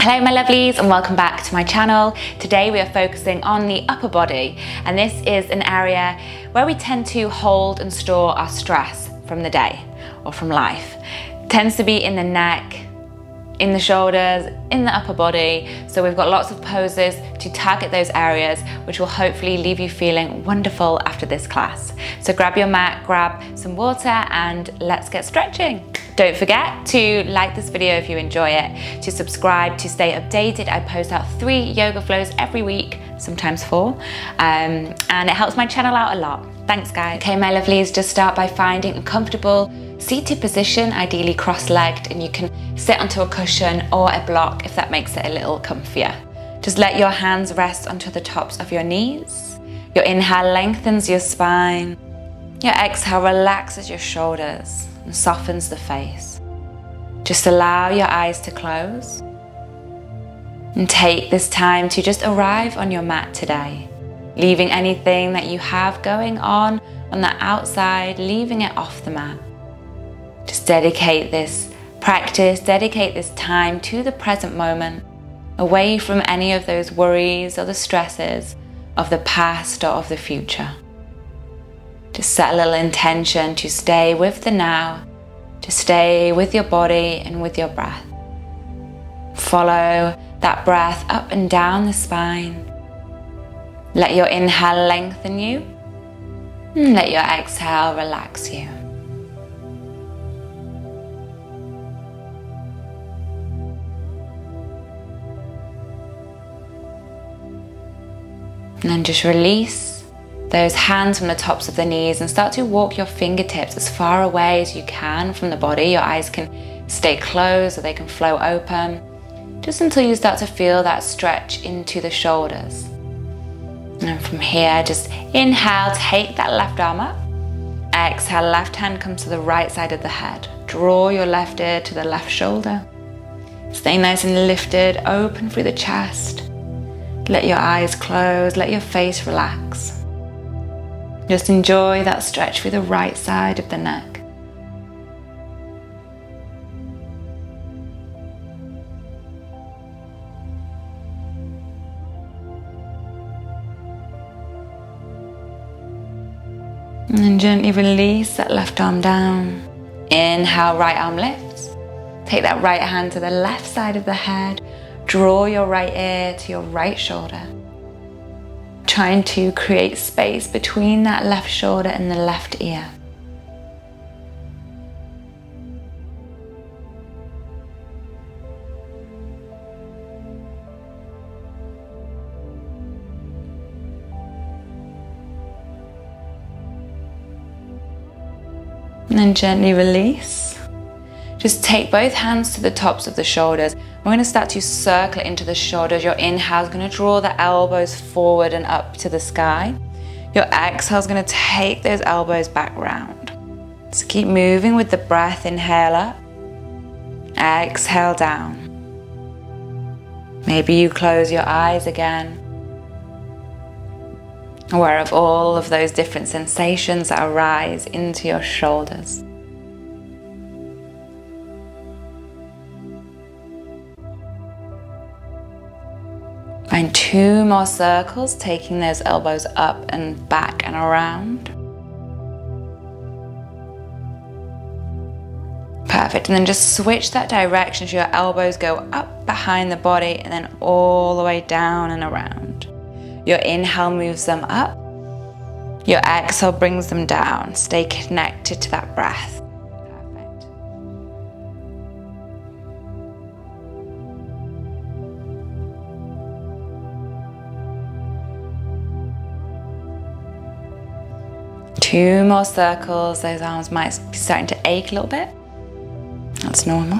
Hello my lovelies and welcome back to my channel. Today we are focusing on the upper body, and this is an area where we tend to hold and store our stress from the day or from life. It tends to be in the neck, in the shoulders, in the upper body. So we've got lots of poses to target those areas, which will hopefully leave you feeling wonderful after this class. So grab your mat, grab some water, and let's get stretching. Don't forget to like this video if you enjoy it, to subscribe to stay updated. I post out 3 yoga flows every week, sometimes 4, and it helps my channel out a lot. Thanks guys. Okay my lovelies, just start by finding a comfortable seated position, ideally cross-legged, and you can sit onto a cushion or a block if that makes it a little comfier. Just let your hands rest onto the tops of your knees. Your inhale lengthens your spine. Your exhale relaxes your shoulders and softens the face. Just allow your eyes to close and take this time to just arrive on your mat today, leaving anything that you have going on the outside, leaving it off the mat. Just dedicate this practice, dedicate this time to the present moment, away from any of those worries or the stresses of the past or of the future. Just set a little intention to stay with the now, to stay with your body and with your breath. Follow that breath up and down the spine. Let your inhale lengthen you, and let your exhale relax you. And then just release those hands from the tops of the knees and start to walk your fingertips as far away as you can from the body. Your eyes can stay closed or they can flow open, just until you start to feel that stretch into the shoulders. And from here, just inhale, take that left arm up. Exhale, left hand comes to the right side of the head. Draw your left ear to the left shoulder. Stay nice and lifted, open through the chest. Let your eyes close, let your face relax. Just enjoy that stretch through the right side of the neck. And then gently release that left arm down. Inhale, right arm lifts. Take that right hand to the left side of the head. Draw your right ear to your right shoulder. Trying to create space between that left shoulder and the left ear. And then gently release. Just take both hands to the tops of the shoulders. We're going to start to circle into the shoulders. Your inhale is going to draw the elbows forward and up to the sky. Your exhale is going to take those elbows back round. So keep moving with the breath. Inhale up. Exhale down. Maybe you close your eyes again, aware of all of those different sensations that arise into your shoulders. Find 2 more circles, taking those elbows up and back and around. Perfect, and then just switch that direction so your elbows go up behind the body and then all the way down and around. Your inhale moves them up. Your exhale brings them down. Stay connected to that breath. Perfect. Two more circles. Those arms might be starting to ache a little bit. That's normal.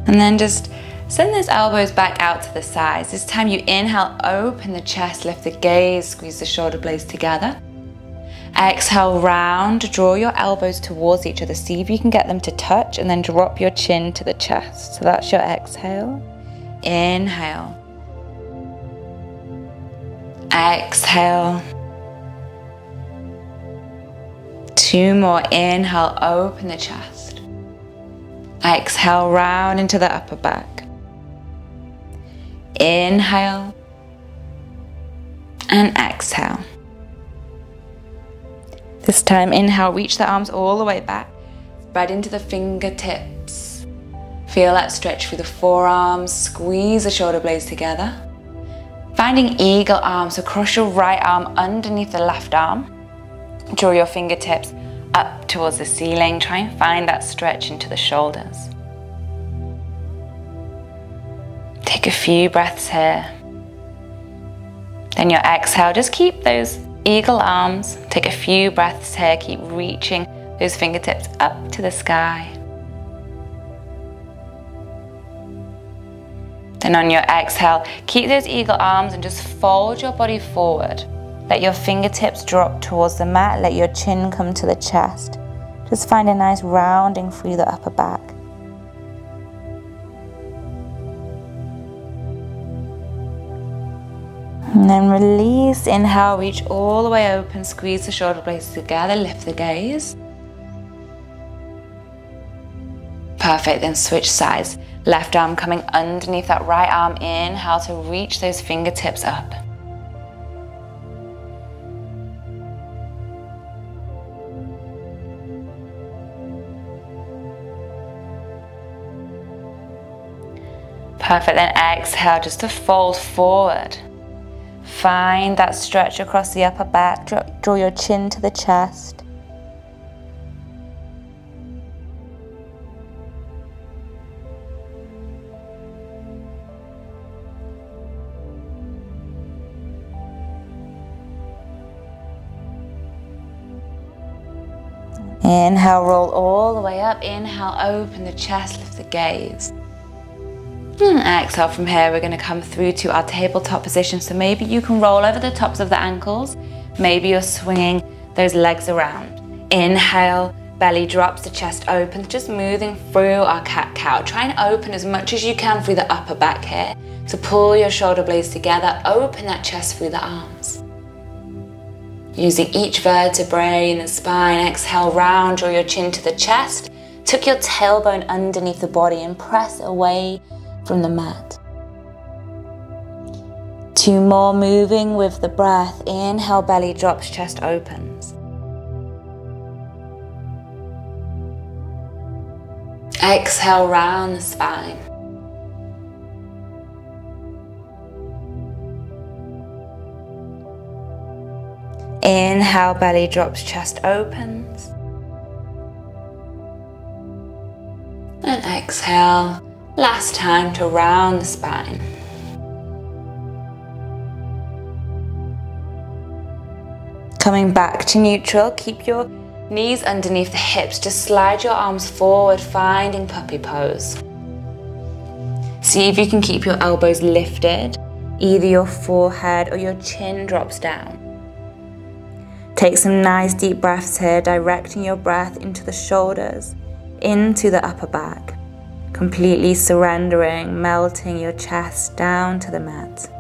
And then just send those elbows back out to the sides. This time you inhale, open the chest, lift the gaze, squeeze the shoulder blades together. Exhale, round, draw your elbows towards each other. See if you can get them to touch, and then drop your chin to the chest. So that's your exhale. Inhale. Exhale. 2 more. Inhale, open the chest. Exhale, round into the upper back. Inhale and exhale. This time, inhale, reach the arms all the way back. Spread into the fingertips. Feel that stretch through the forearms. Squeeze the shoulder blades together. Finding eagle arms, so cross your right arm underneath the left arm. Draw your fingertips up towards the ceiling. Try and find that stretch into the shoulders. Take a few breaths here. Then your exhale, just keep those eagle arms. Take a few breaths here. Keep reaching those fingertips up to the sky. Then on your exhale, keep those eagle arms and just fold your body forward. Let your fingertips drop towards the mat. Let your chin come to the chest. Just find a nice rounding through the upper back. And then release, inhale, reach all the way open, squeeze the shoulder blades together, lift the gaze. Perfect, then switch sides. Left arm coming underneath that right arm, inhale to reach those fingertips up. Perfect, then exhale just to fold forward. Find that stretch across the upper back, draw your chin to the chest. Inhale, roll all the way up. Inhale, open the chest, lift the gaze. And exhale from here, we're going to come through to our tabletop position. So maybe you can roll over the tops of the ankles. Maybe you're swinging those legs around. Inhale, belly drops, the chest opens, just moving through our cat-cow. Try and open as much as you can through the upper back here. So pull your shoulder blades together, open that chest through the arms. Using each vertebrae in the spine, exhale, round, draw your chin to the chest. Tuck your tailbone underneath the body and press away from the mat. 2 more, moving with the breath. Inhale, belly drops, chest opens. Exhale, round the spine. Inhale, belly drops, chest opens. And exhale, last time to round the spine. Coming back to neutral, keep your knees underneath the hips. Just slide your arms forward, finding puppy pose. See if you can keep your elbows lifted. Either your forehead or your chin drops down. Take some nice deep breaths here, directing your breath into the shoulders, into the upper back. Completely surrendering, melting your chest down to the mat.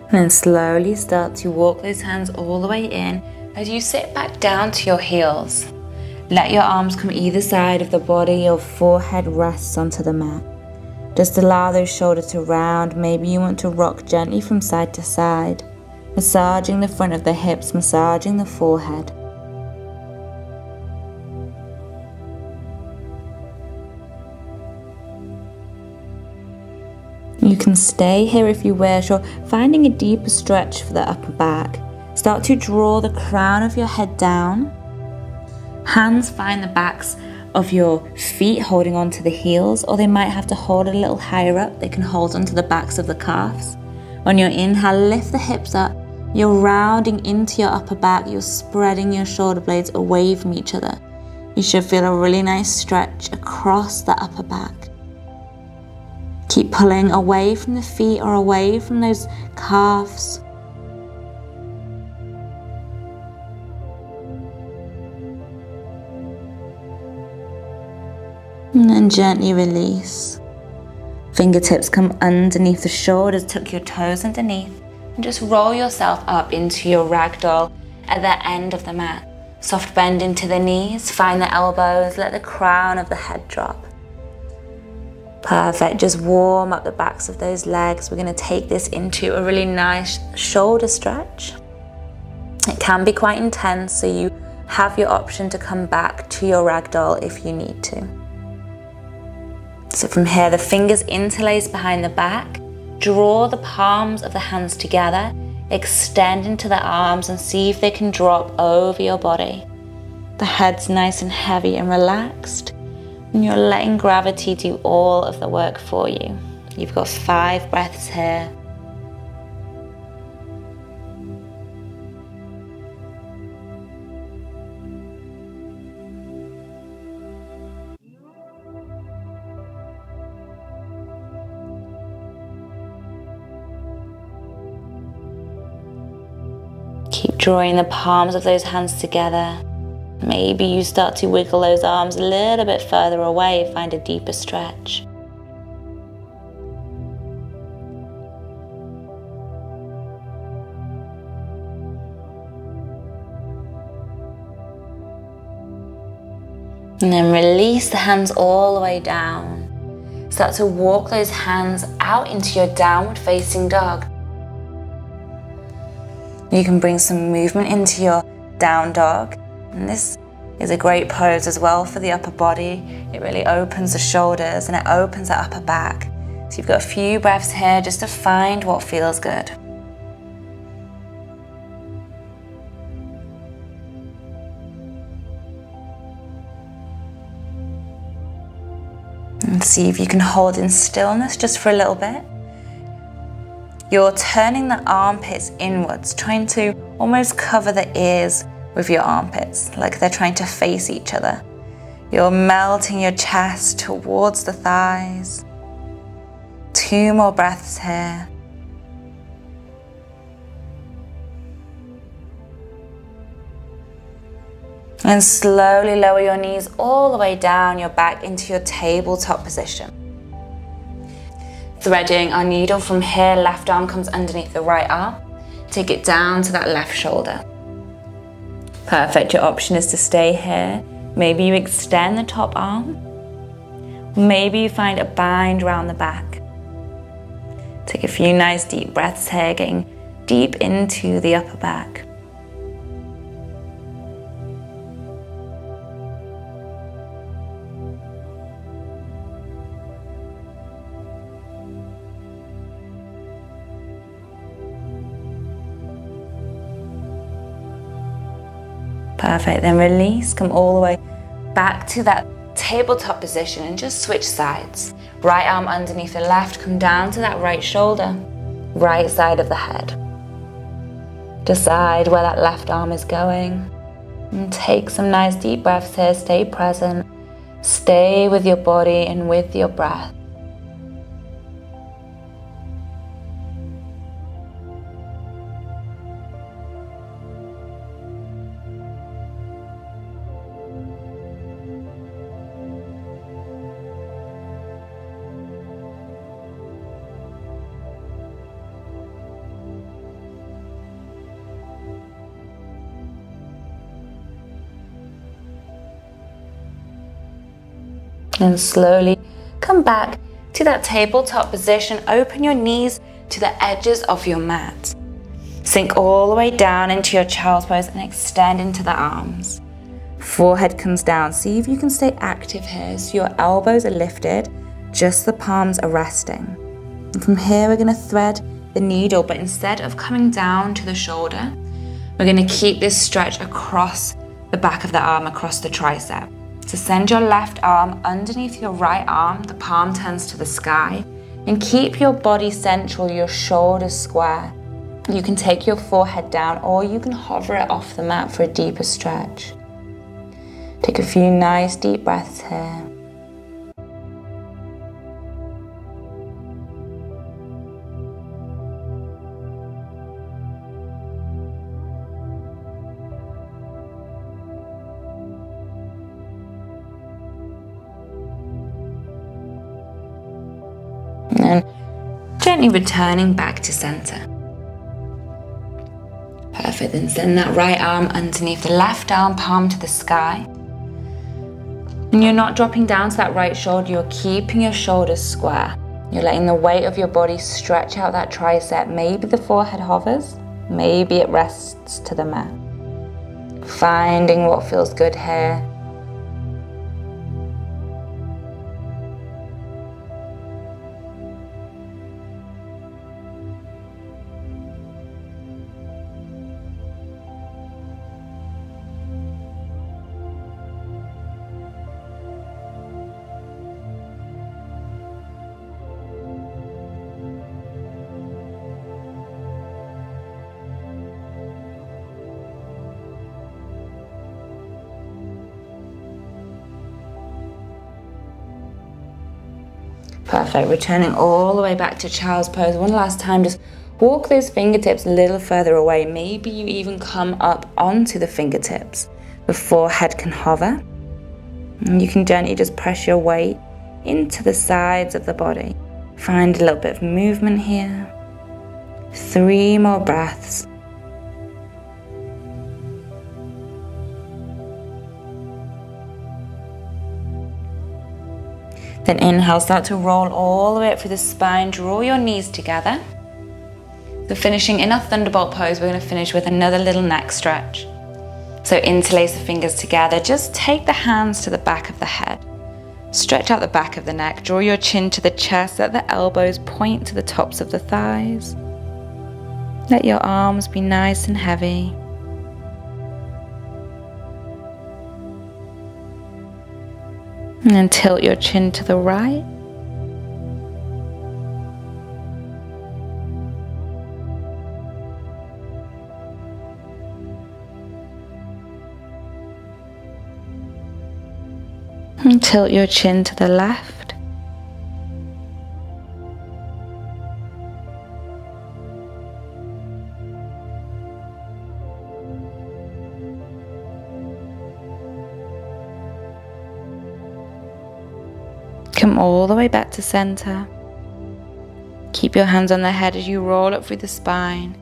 And then slowly start to walk those hands all the way in as you sit back down to your heels. Let your arms come either side of the body, your forehead rests onto the mat. Just allow those shoulders to round. Maybe you want to rock gently from side to side, massaging the front of the hips, massaging the forehead. You can stay here if you wish, or finding a deeper stretch for the upper back. Start to draw the crown of your head down. Hands find the backs of your feet holding onto the heels, or they might have to hold a little higher up. They can hold onto the backs of the calves. On your inhale, lift the hips up, You're rounding into your upper back, you're spreading your shoulder blades away from each other. You should feel a really nice stretch across the upper back. Keep pulling away from the feet or away from those calves. And then gently release. Fingertips come underneath the shoulders, tuck your toes underneath, and just roll yourself up into your ragdoll at the end of the mat. Soft bend into the knees, find the elbows, let the crown of the head drop. Perfect, just warm up the backs of those legs. We're going to take this into a really nice shoulder stretch. It can be quite intense, so you have your option to come back to your ragdoll if you need to. So from here, the fingers interlace behind the back. Draw the palms of the hands together, extend into the arms and see if they can drop over your body. The head's nice and heavy and relaxed, and you're letting gravity do all of the work for you. You've got 5 breaths here. Keep drawing the palms of those hands together. Maybe you start to wiggle those arms a little bit further away, find a deeper stretch. And then release the hands all the way down. Start to walk those hands out into your downward facing dog. You can bring some movement into your down dog. And this is a great pose as well for the upper body. It really opens the shoulders and it opens the upper back. So you've got a few breaths here just to find what feels good. And see if you can hold in stillness just for a little bit. You're turning the armpits inwards, trying to almost cover the ears with your armpits, like they're trying to face each other. You're melting your chest towards the thighs. 2 more breaths here. And slowly lower your knees all the way down your back into your tabletop position. Threading our needle from here, left arm comes underneath the right arm. Take it down to that left shoulder. Perfect, your option is to stay here. Maybe you extend the top arm. Maybe you find a bind around the back. Take a few nice deep breaths here, getting deep into the upper back. Perfect, then release, come all the way back to that tabletop position and just switch sides. Right arm underneath the left, come down to that right shoulder, right side of the head. Decide where that left arm is going and take some nice deep breaths here, stay present, stay with your body and with your breath. And slowly come back to that tabletop position. Open your knees to the edges of your mat. Sink all the way down into your child's pose and extend into the arms. Forehead comes down. See if you can stay active here. So your elbows are lifted, just the palms are resting. And from here we're going to thread the needle, but instead of coming down to the shoulder, we're going to keep this stretch across the back of the arm, across the tricep. So send your left arm underneath your right arm, the palm turns to the sky, and keep your body central, your shoulders square. You can take your forehead down or you can hover it off the mat for a deeper stretch. Take a few nice deep breaths here. And then gently returning back to center. Perfect, then send that right arm underneath the left arm, palm to the sky. And you're not dropping down to that right shoulder, you're keeping your shoulders square. You're letting the weight of your body stretch out that tricep. Maybe the forehead hovers, maybe it rests to the mat. Finding what feels good here. Perfect, returning all the way back to child's pose. One last time, just walk those fingertips a little further away. Maybe you even come up onto the fingertips. The forehead can hover. And you can gently just press your weight into the sides of the body. Find a little bit of movement here. 3 more breaths. Then inhale, start to roll all the way up through the spine, draw your knees together. So finishing in our thunderbolt pose, we're going to finish with another little neck stretch. So interlace the fingers together, just take the hands to the back of the head. Stretch out the back of the neck, draw your chin to the chest, let the elbows point to the tops of the thighs. Let your arms be nice and heavy. And then tilt your chin to the right. And tilt your chin to the left. Come all the way back to center. Keep your hands on the head as you roll up through the spine.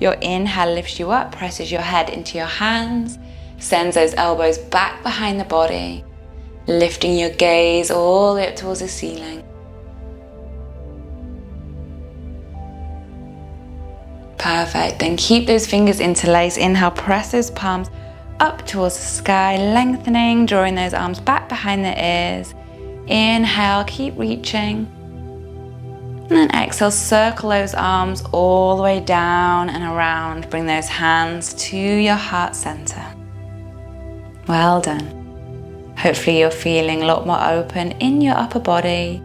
Your inhale lifts you up, presses your head into your hands, sends those elbows back behind the body, lifting your gaze all the way up towards the ceiling. Perfect, then keep those fingers interlaced. Inhale, press those palms up towards the sky, lengthening, drawing those arms back behind the ears. Inhale, keep reaching. And then exhale, circle those arms all the way down and around. Bring those hands to your heart center. Well done. Hopefully you're feeling a lot more open in your upper body.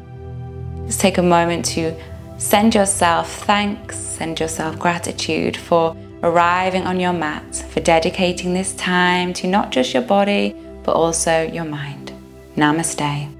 Just take a moment to send yourself thanks, send yourself gratitude for arriving on your mat, for dedicating this time to not just your body, but also your mind. Namaste.